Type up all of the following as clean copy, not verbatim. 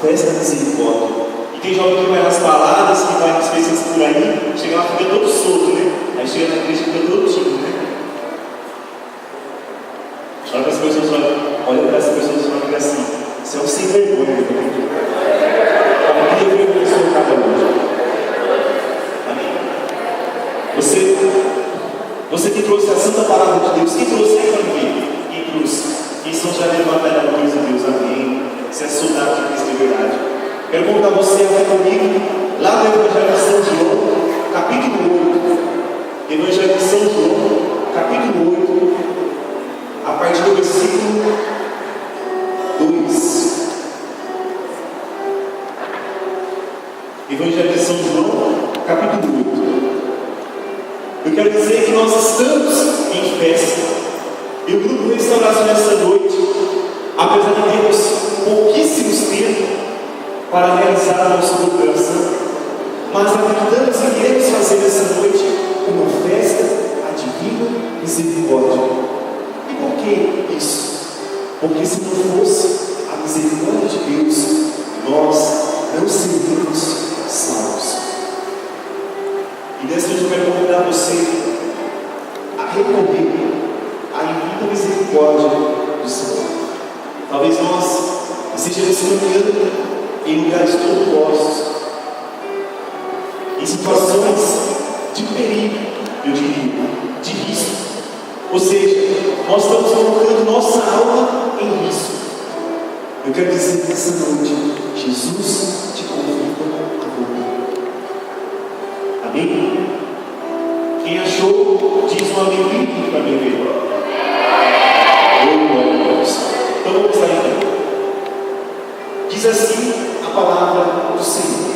festa da misericórdia. E quem já ouviu vai nas baladas, que vai nas festas por aí, chega lá e fica todo solto, né? Aí chega na igreja e fica todo tímido, né? Olha para as pessoas, olha para as pessoas e fica assim: você é um sem vergonha, né? Como que deveria ver o seu cabelo hoje? Você que trouxe a santa palavra de Deus, quem trouxe a família? Quem trouxe? Quem são já levantadores de Deus, amém? Você é soldado de Cristo de verdade. Quero convidar você a ver comigo lá no Evangelho de São João, capítulo 8. Evangelho de São João, capítulo 8, a partir do versículo 2. Evangelho de São João, capítulo 8. Eu quero dizer que nós estamos em festa. E o grupo de restauração nessa noite, apesar de termos pouquíssimos tempos para realizar a nossa mudança, mas acreditamos e queremos fazer nessa noite uma festa à divina misericórdia. E por que isso? Porque se não fosse a misericórdia de Deus, nós não seríamos salvos. E nessa noite eu quero convidar você a recorrer à infinita misericórdia do Senhor. Talvez nós estejamos caminhando em lugares tortuosos, em situações de perigo, eu diria, de risco. Ou seja, nós estamos colocando nossa alma em risco. Eu quero dizer que nessa noite, Jesus te convida a voltar. Amém? Quem achou, diz um amém para mim ver. Então vamos sair. Diz assim a palavra do Senhor: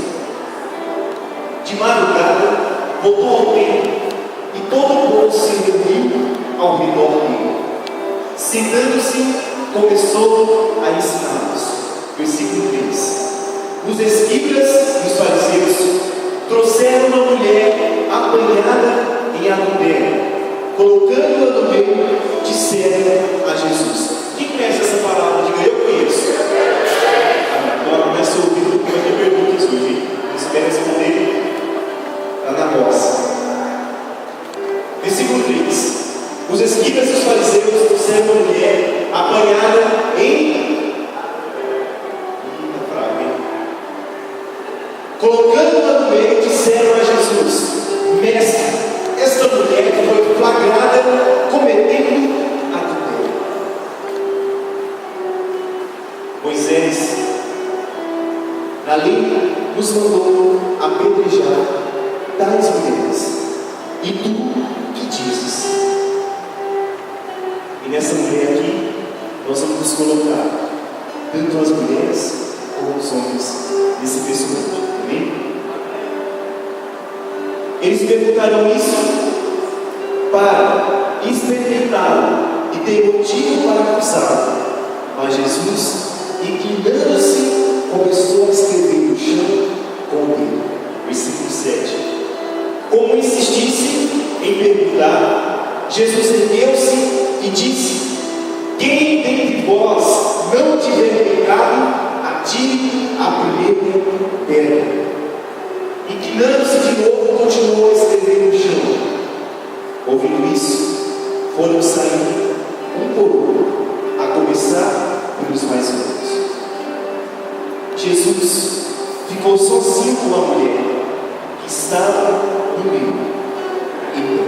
de madrugada voltou ao templo, e todo o povo se reuniu ao redor dele. Sentando-se, começou a ensiná-los. Versículo 3. Os escribas e os fariseus trouxeram uma mulher apanhada em adultério, colocando-a no meio, disseram a Jesus. Quem conhece essa palavra? Diga: eu conheço. Agora começa a ouvir porque vai ter perguntas hoje. Você quer responder? Está na roça. Versículo 3. Os escribas e os fariseus trouxeram uma mulher apanhada em colocando-a no meio, disseram a Jesus: Mestre, esta mulher foi flagrada cometendo adultério. Moisés, na lei, nos mandou apedrejar tais mulheres. E tu que dizes? E nessa mulher aqui, nós vamos nos colocar, tanto as mulheres como os homens, nesse personagem. Amém? Eles perguntaram isso para experimentá-lo e ter motivo para acusá-lo. Mas Jesus, inclinando-se, começou a escrever no chão com o dedo. Versículo 7. Como insistisse em perguntar, Jesus ergueu-se e disse: quem dentre vós não tiver pecado, atire a primeira pedra. Inclinando-se de novo, continuou a escrever no chão. Ouvindo isso, foram saindo um por um, a começar pelos mais velhos. Jesus ficou sozinho com a mulher que estava no meio. Então,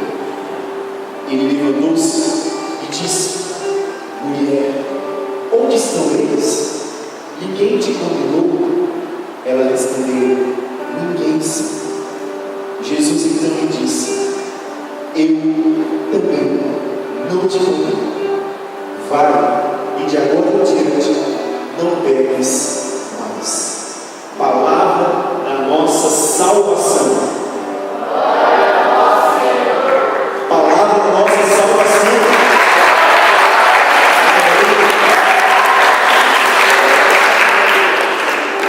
ele levantou-se e disse: mulher, onde estão eles? Ninguém te condenou? Ela respondeu: ninguém, Senhor. Jesus então lhe disse: eu também não te condeno. Vai, e de agora em diante não peques mais. Palavra da nossa salvação. Palavra da nossa salvação.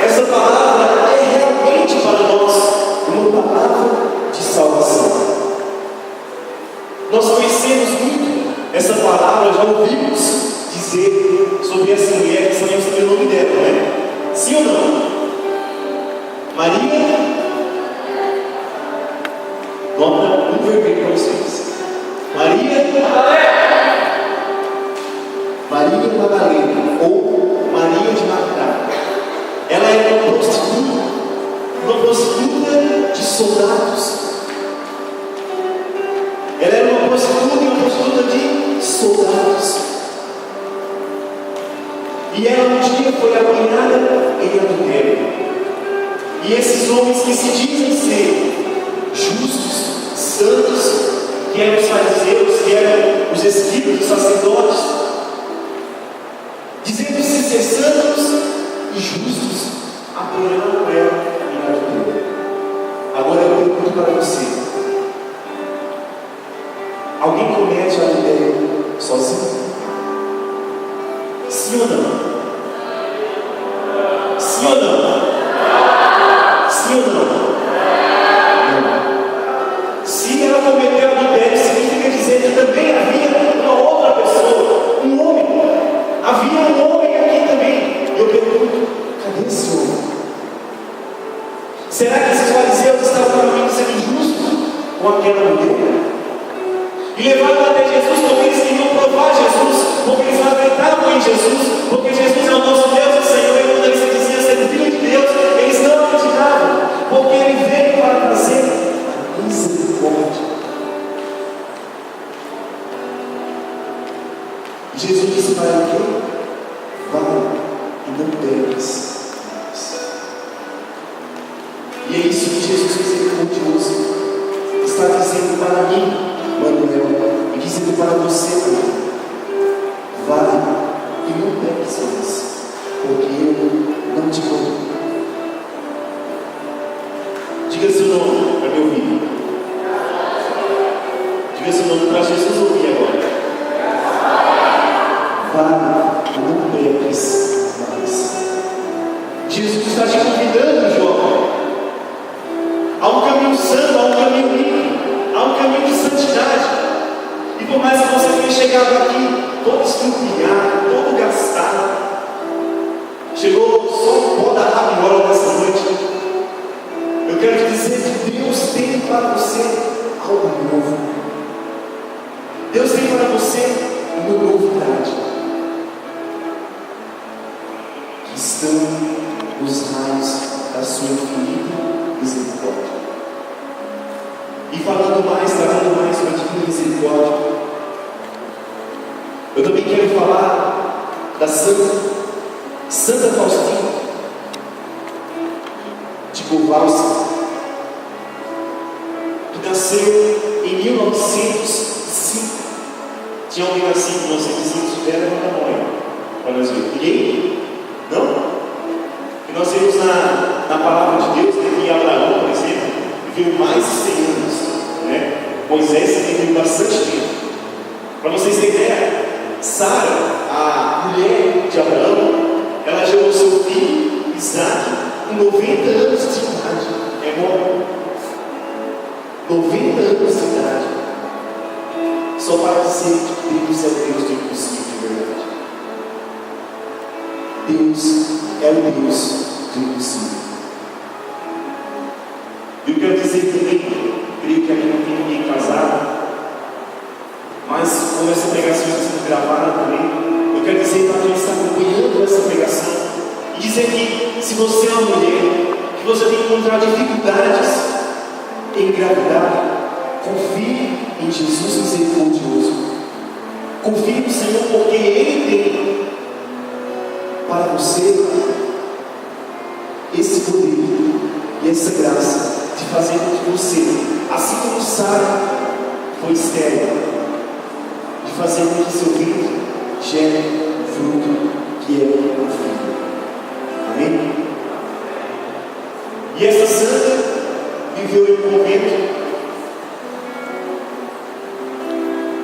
Essa palavra é realmente para nós uma palavra de salvação. Nós conhecemos muito essa palavra, já ouvimos dizer sobre essa mulher que sabemos também o nome dela, não é? Sim ou não? Maria, nota um vermelho para vocês. Maria Madalena, ou Maria de Magdala. Ela era uma prostituta de soldados. Ela era uma prostituta de soldados. E ela um dia foi apanhada em adultério. E esses homens que se dizem ser justos, santos, que eram os fariseus, que eram os escribas, os sacerdotes, dizendo-se ser santos e justos, apanharam ela em adultério. Agora eu pergunto para você: alguém comete adultério sozinho? Sim ou não? Sim ou não? Sim ou não? Não. Se ela cometeu adultério, significa dizer que também havia uma outra pessoa, um homem. Havia um homem aqui também. Eu pergunto: cadê esse homem? Será que esses fariseus estavam realmente sendo justos com aquela mulher? E levaram até Jesus porque eles queriam provar Jesus, porque eles não acreditavam em Jesus, porque Jesus é o nosso Deus e Senhor, e quando ele se dizia ser filho de Deus, eles não acreditavam, porque ele veio para trazer a misericórdia. E Jesus disse para ele: vai e não peques mais. E é isso que Jesus misericordioso está dizendo para mim, Manuel, e dizendo para você também: vai e não peques mais, porque eu não te condeno. Diga seu nome para me ouvir. Diga seu nome para Jesus ouvir agora. Vai e não peques mais. Jesus está te convidando, jovem, a um caminho santo, a um caminho limpo, há um caminho de santidade. E por mais que você tenha chegado aqui todo estrupiado, todo gastado, chegou só o pó da rabiola nessa noite, eu quero te dizer que Deus tem para você algo novo. Deus tem para você uma novidade, que estão nos raios da sua infinita misericórdia. E falando mais, tratando mais sobre a divina misericórdia, eu também quero falar da Santa Faustina de Kowalski, que nasceu em 1905. Tinha alguém nascido em 1905? Tiveram uma memória para nós ver. Ninguém? Não? E nós vemos na palavra de Deus, que Abraão, por exemplo, viveu mais de 100 anos, né? Moisés viveu bastante tempo. Para vocês terem ideia, Sara, a mulher de Abraão, ela gerou seu filho, Isaac, com 90 anos de idade. É bom? 90 anos de idade. Só para dizer que Deus é o Deus do impossível de verdade. Deus é o Deus do impossível. Eu quero dizer também, creio que aqui não tem ninguém casado, mas como essa pregação está sendo gravada também, eu quero dizer para quem está acompanhando essa pregação, e dizer que se você é uma mulher, que você tem encontrado dificuldades em engravidar, confie em Jesus misericordioso. Confie no Senhor, porque Ele tem para você esse poder e essa graça de fazer com que você, assim como Sara foi estéril, de fazer com que seu filho gere fruto que é o filho. Amém? E essa santa viveu em um convento,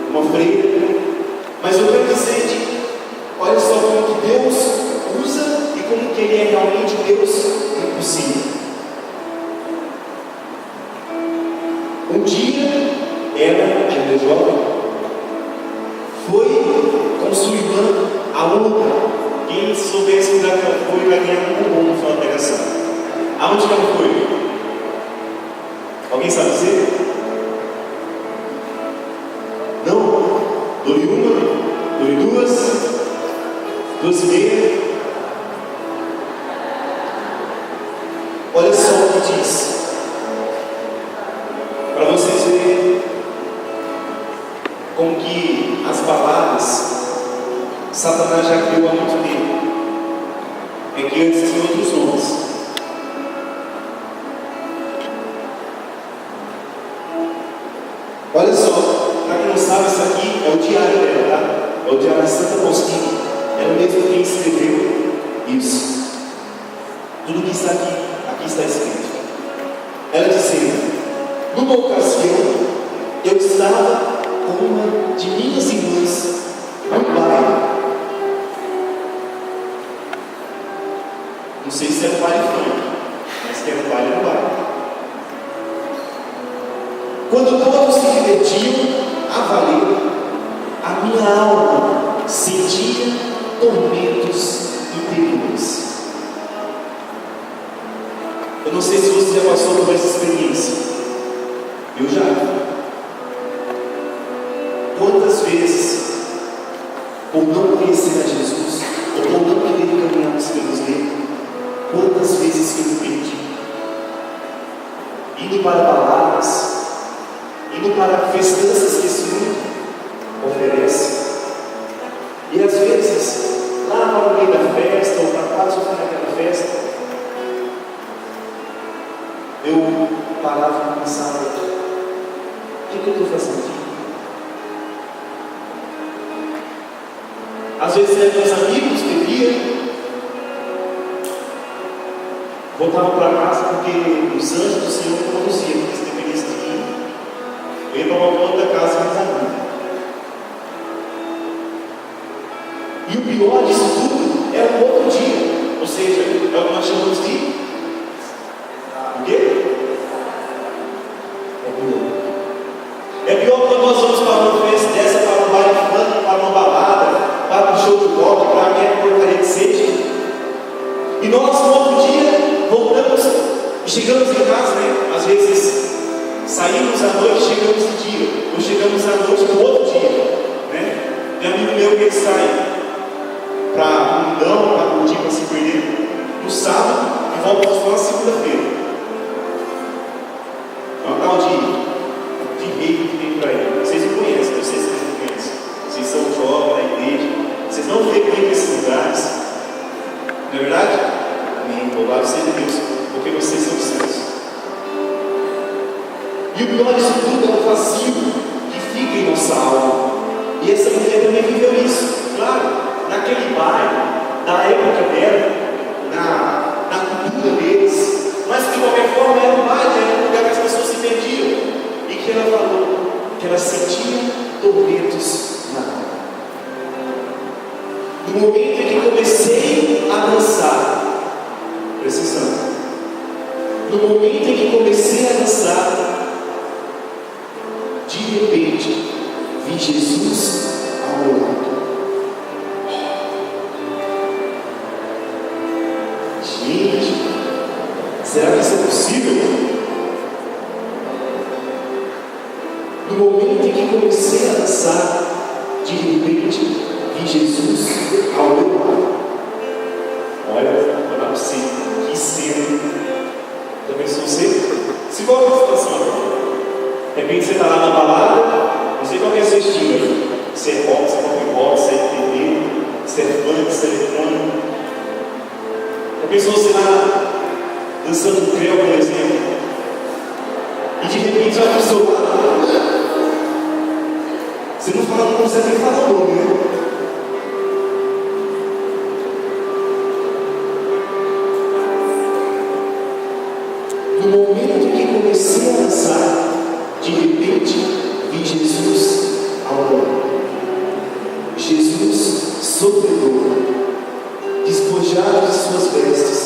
uma freira, mas eu quero dizer que, olha só como que Deus usa e como que Ele é realmente o Deus impossível. Um dia, ela, ainda jovem, foi com sua irmã, a outra. Quem soubesse onde ela foi vai ganhar um bom no final da pregação. A Aonde que ela foi? Alguém sabe dizer? Não? Dou-lhe uma, dou-lhe duas, 2,5. Olha só o que diz, para vocês verem como que as baladas Satanás já criou há muito tempo. É que antes tinha outros nomes. Olha só, para quem não sabe, isso aqui é o diário dela, tá? É o diário de Santa Faustina. Ela mesma quem escreveu isso. Tudo que está aqui está escrito. Ela dizendo: numa ocasião, eu estava com uma de minhas irmãs no baile. Não sei se era um baile funk, mas que era um baile no baile. Quando todos se divertiam a valer, a minha alma sentia tormentos interiores. Eu não sei se você já passou por essa experiência. Eu já. Quantas vezes, por não conhecer a Jesus, ou por não querer caminhar nos caminhos dele, quantas vezes eu perdi, indo para baladas, indo para festanças que esse mundo oferece, e às vezes, lá para o meio da festa, ou para quase naquela festa, eu parava e pensava: o que eu estou fazendo aqui? Às vezes meus amigos bebiam, voltavam para casa porque os anjos do Senhor me conduziam, porque se dependesse de mim, eu ia para uma outra casa mais amigos. E o pior disso tudo era um outro dia, ou seja, é o que nós chamamos de o quê? É pior quando nós vamos para uma festa dessa, para um baile funk, para uma balada, para um show de rock, para qualquer porcaria que seja. E nós, no outro dia, voltamos e chegamos em casa, né? Às vezes saímos à noite, chegamos no dia, ou chegamos à noite no outro dia, né? Tem amigo meu que ele sai para um mundão, para curtir, para se perder no sábado e volta só na segunda-feira. É uma tal de rei que vem para aí. Vocês não conhecem, eu sei se vocês não conhecem. Vocês são jovens da igreja, vocês não frequentam esses lugares. Não é verdade? Amém. Louvado seja Deus, porque vocês são santos. E o pior disso tudo é o vazio que fica em nossa alma. E essa mulher também viveu isso. Claro, naquele bairro, na época dela, na cultura deles, mas de qualquer forma era um bairro, era um lugar que as pessoas se perdiam. E que ela falou que ela sentia tormentos na alma. No momento em que comecei a dançar, precisando, no momento em que comecei a dançar, de repente vi Jesus ao meu lado. Gente, será que isso é possível? No momento em que comecei a dançar, de repente vi Jesus ao meu lado. Olha, vou dar para você, que cena. Também sou você. Se coloca a situação agora. De repente você está lá na balada, não sei qual é o seu estilo. Se é rock, se é pop rock, se é MPB, se é funk, se é eletrônico. Já pensou você lá dançando um creu, por exemplo, e de repente olha para o seu lado. Você não consegue nem falar o nome, né? No momento em que comecei a dançar, de repente vi Jesus ao lado. Jesus sofredor, despojado de suas vestes,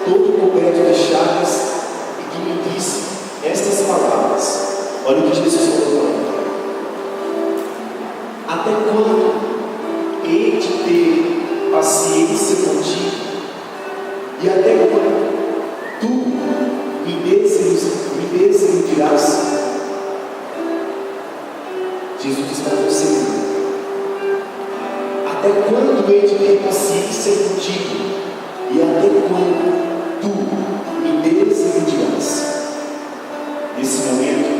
todo coberto de chagas, e que me disse estas palavras. Olha o que Jesus falou para mim. Até quando hei de ter paciência contigo? E até quando tu hei de ter paciência contigo? E até quando tu me desiludirás? Nesse momento,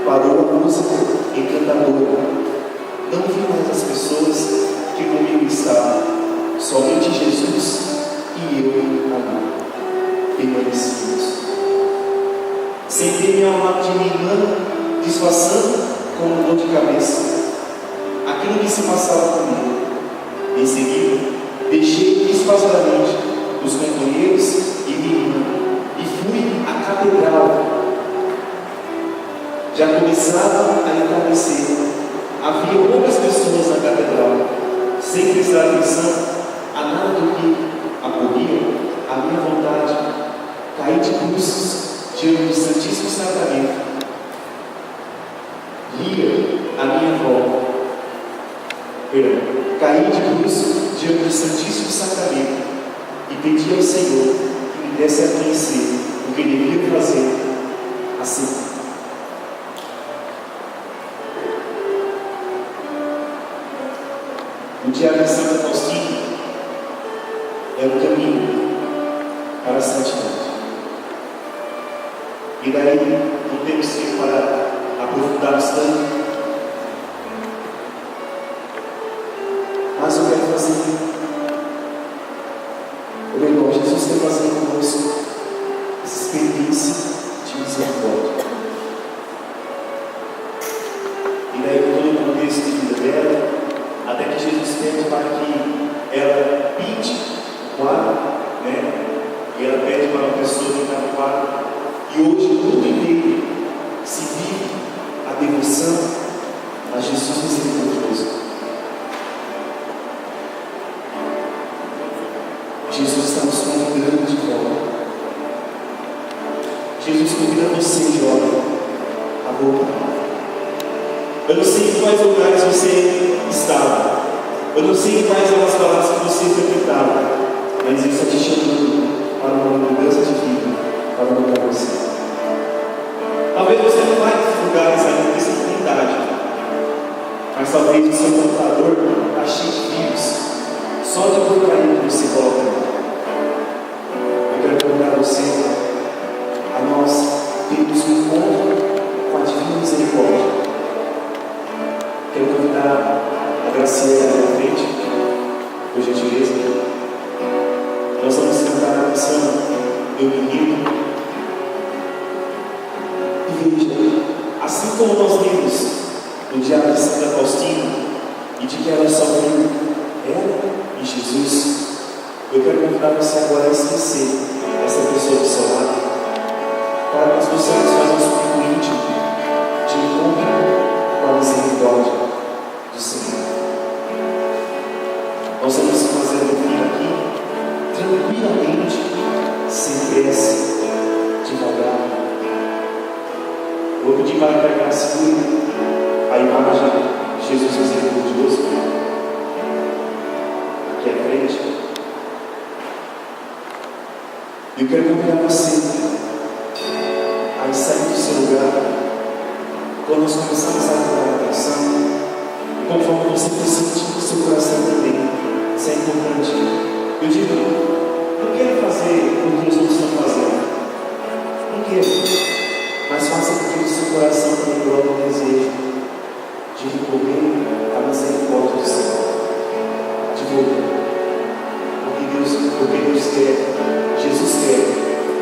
parou a música encantadora. Não vi mais as pessoas que comigo estavam, somente Jesus e eu ali, permanecíamos. Sentei minha alma de minha irmã, disfarçando com uma dor de cabeça aquilo que se passava comigo. Em seguida, deixei espaçadamente os companheiros e minha irmã e fui à catedral. Já começava a entardecer. Havia poucas pessoas na catedral, sem prestar atenção a nada do que ocorria. A minha vontade, caí de bruços diante do Santíssimo Sacramento. Lia a minha avó. Caí de bruços diante do Santíssimo Sacramento e pedi ao Senhor que me desse a conhecer o que devia fazer assim. O diário de Santo Faustina é o caminho para a santidade. E daí não temos tempo para aprofundarmos tanto. Mas eu quero fazer o melhor. Jesus quer fazer conosco essa experiência de misericórdia. E daí, com todo o contexto de vida dela, até que Jesus pede para que ela pinte o quadro, né? E ela pede para uma pessoa pintar o quadro. E hoje o mundo inteiro se vive a devoção a Jesus misericordioso. Jesus está nos convidando de volta. Jesus convida você, jovem, a voltar. Eu não sei em quais lugares você estava. Eu não sei em quais eram as palavras que você frequentava. Mas Ele está te chamando para uma mudança de vida, para mudar você. Talvez você não vai em lugares ainda dessa comunidade, mas talvez o seu computador está cheio de vírus. Só de porcaria que você coloca ali. Eu quero convidar você a nós termos um encontro com a Divina Misericórdia. Quero convidar a Graciela na frente, por gentileza. Nós vamos cantar a canção Eu Menino. E veja, assim como nós lemos no Diário de Santa Faustina, e de que ela sofreu, ela e Jesus, eu quero convidar você agora a esquecer essa pessoa do seu lado, para que nós possamos fazer um supino íntimo de encontro com a misericórdia do Senhor. Nós vamos fazer ouvir aqui, tranquilamente, sem pressa, devagar. Vou pedir para que a graça a imagem de Jesus misericordioso aqui à frente. Eu quero convidar você a sair do seu lugar. Quando nós começamos a dar a atenção, e conforme você for sentir o seu coração também, isso é importante. Eu digo, não quero fazer o que os outros estão fazendo. Não quero. Mas faça com que o seu coração também brota o desejo de recorrer à misericórdia do Senhor. De voltar. Porque Deus quer, Jesus quer,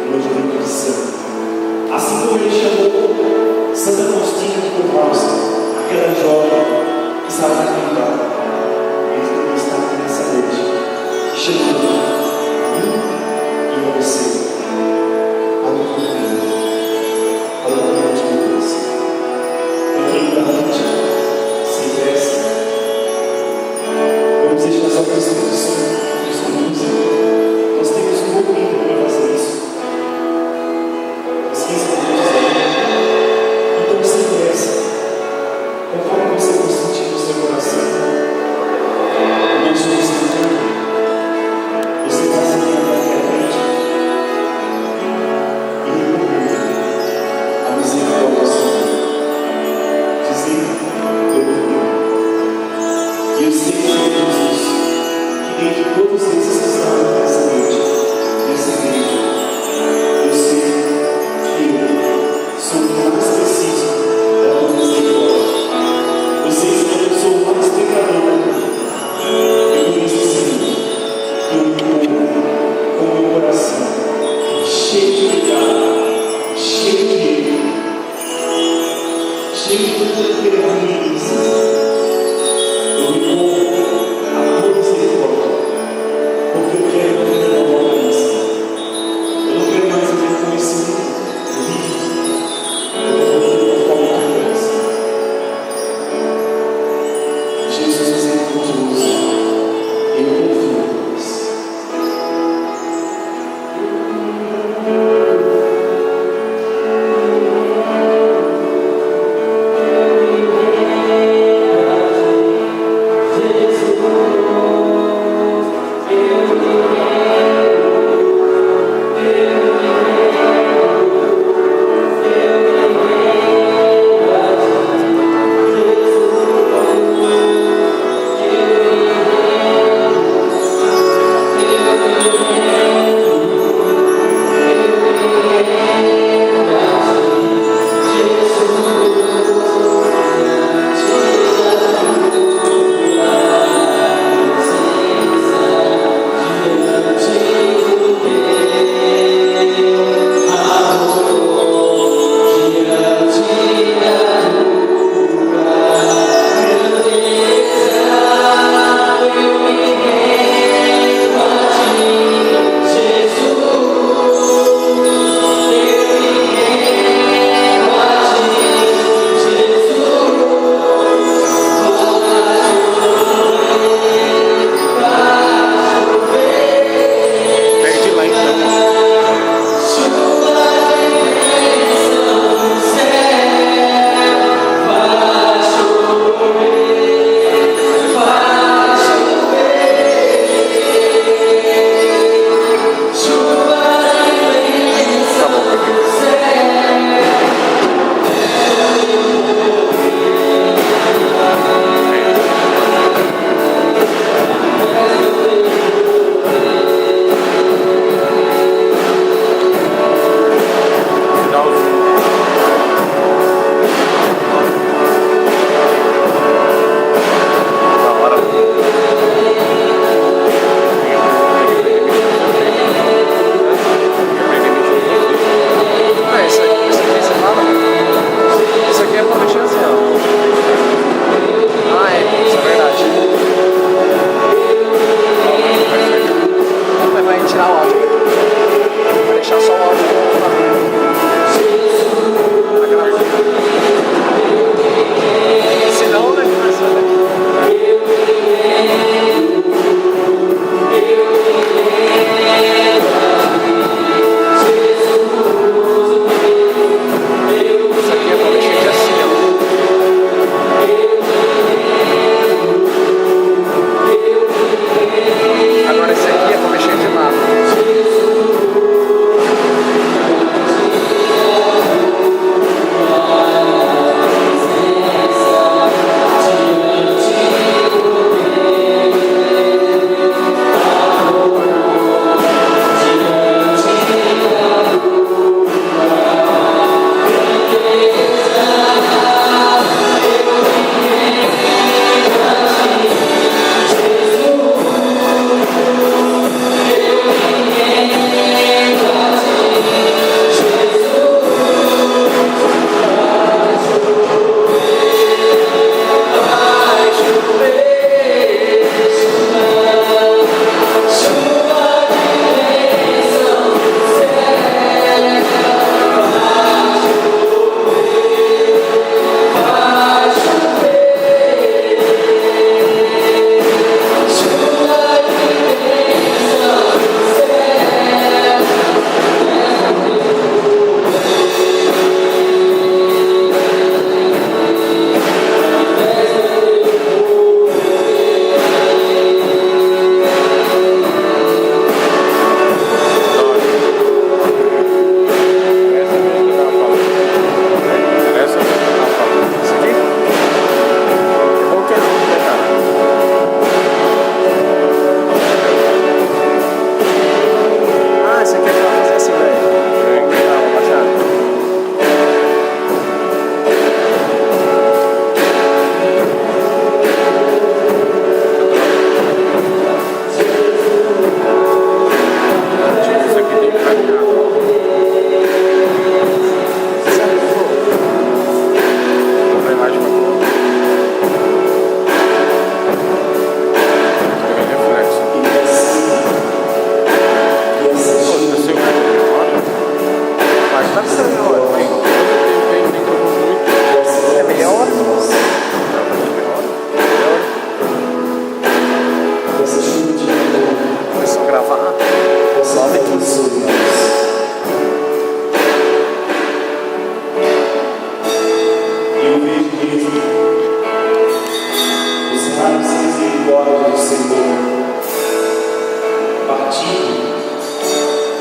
uma juventude santa. Assim como Ele chamou Santa Faustina de Kowalska, aquela jovem que estava desmembrada, Ele também está aqui nessa noite, chamando a mim e a você a me convidar para o momento de mudança. Tranquilamente, sem pressa, vamos deixar só para esse música. Nós temos um pouquinho para fazer isso. Os 15 minutos aí. Então, sem pressa, conforme você for sentir no seu coração.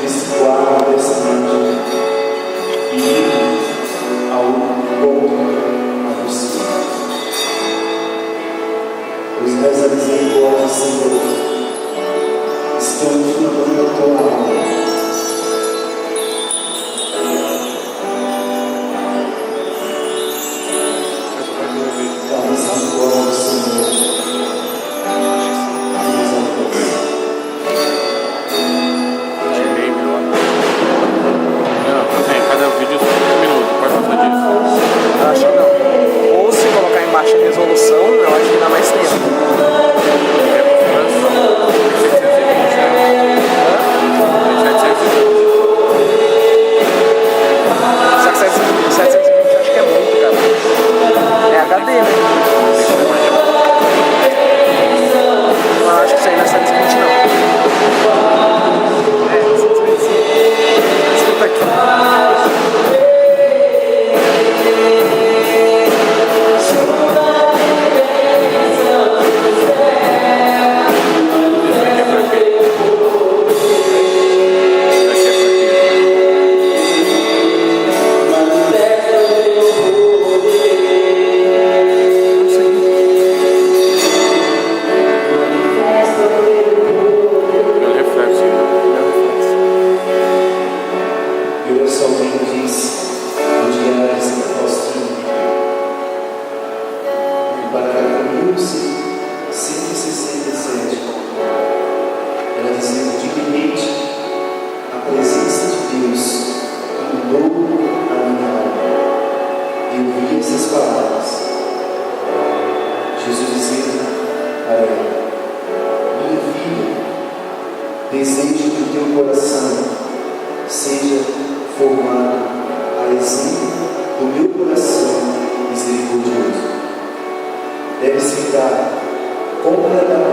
desse quadro, dessa imagem, e ir ao encontro a você. Pois nessa misericórdia, Senhor, estamos clamando a tua alma. Da misericórdia, Senhor. Cada vídeo 5 minutos, pode fazer disso? Eu acho que não. Ou se colocar em baixa resolução, eu acho que dá mais tempo. Só que 720 acho que é muito, cara. É HD, né? Não, acho que isso aí não é 720 não. É, 720. Escuta aqui. Desejo que o teu coração seja formado a exemplo do meu coração misericordioso. Deve ficar completamente